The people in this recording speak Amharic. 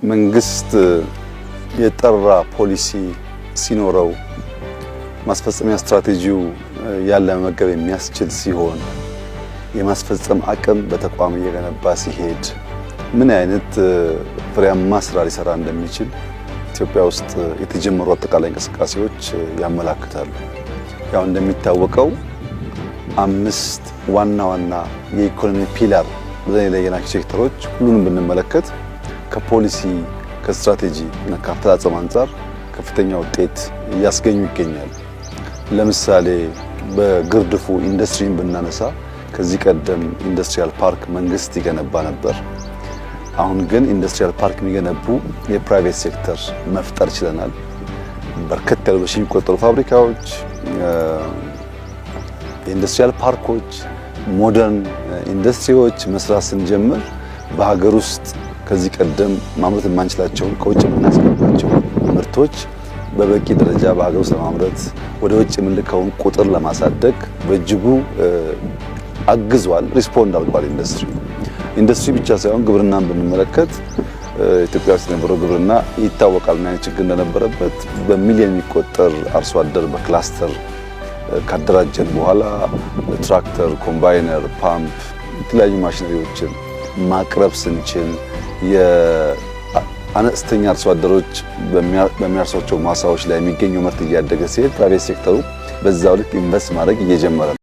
መንግስት የጠራ ፖሊሲ ሲኖረው ማስፈጸሚያ ስትራቴጂው ያለ መመገብ የሚያስችል ሲሆን የማስፈጸም አቅም በተቋም እየገነባ ሲሄድ ምን አይነት ፍሬያማ ስራ ሊሰራ እንደሚችል ኢትዮጵያ ውስጥ የተጀመሩ አጠቃላይ እንቅስቃሴዎች ያመላክታሉ። ያው እንደሚታወቀው 5 ዋና ዋና የኢኮኖሚ ፒላር ብለን የለየናቸው ሴክተሮች ሁሉንም ብንመለከት ከፖሊሲ ከስትራቴጂ እና ከአፈጻጸም አንጻር ከፍተኛ ውጤት እያስገኙ ይገኛሉ። ለምሳሌ በግርድፉ ኢንዱስትሪን ብናነሳ ከዚህ ቀደም ኢንዱስትሪያል ፓርክ መንግስት ይገነባ ነበር። አሁን ግን ኢንዱስትሪያል ፓርክ የሚገነቡ የፕራይቬት ሴክተር መፍጠር ችለናል። በርከት ያሉ በሺህ የሚቆጠሩ ፋብሪካዎች፣ የኢንዱስትሪያል ፓርኮች፣ ሞደርን ኢንዱስትሪዎች መስራት ስንጀምር በሀገር ውስጥ ከዚህ ቀደም ማምረት የማንችላቸውን ከውጭ የምናስገባቸው ምርቶች በበቂ ደረጃ በሀገር ውስጥ ለማምረት ወደ ውጭ የምንልከውን ቁጥር ለማሳደግ በእጅጉ አግዟል። ሪስፖንድ አድርጓል። ኢንዱስትሪ ብቻ ሳይሆን ግብርናን ብንመለከት ኢትዮጵያ ውስጥ የነበረው ግብርና ይታወቃል ምን አይነት ችግር እንደነበረበት። በሚሊዮን የሚቆጠር አርሶ አደር በክላስተር ካደራጀን በኋላ ትራክተር፣ ኮምባይነር፣ ፓምፕ፣ የተለያዩ ማሽነሪዎችን ማቅረብ ስንችል የአነስተኛ አርሶ አደሮች በሚያርሷቸው ማሳዎች ላይ የሚገኘው ምርት እያደገ ሲሄድ ፕራይቬት ሴክተሩ በዛው ልክ ኢንቨስት ማድረግ እየጀመረ ነው።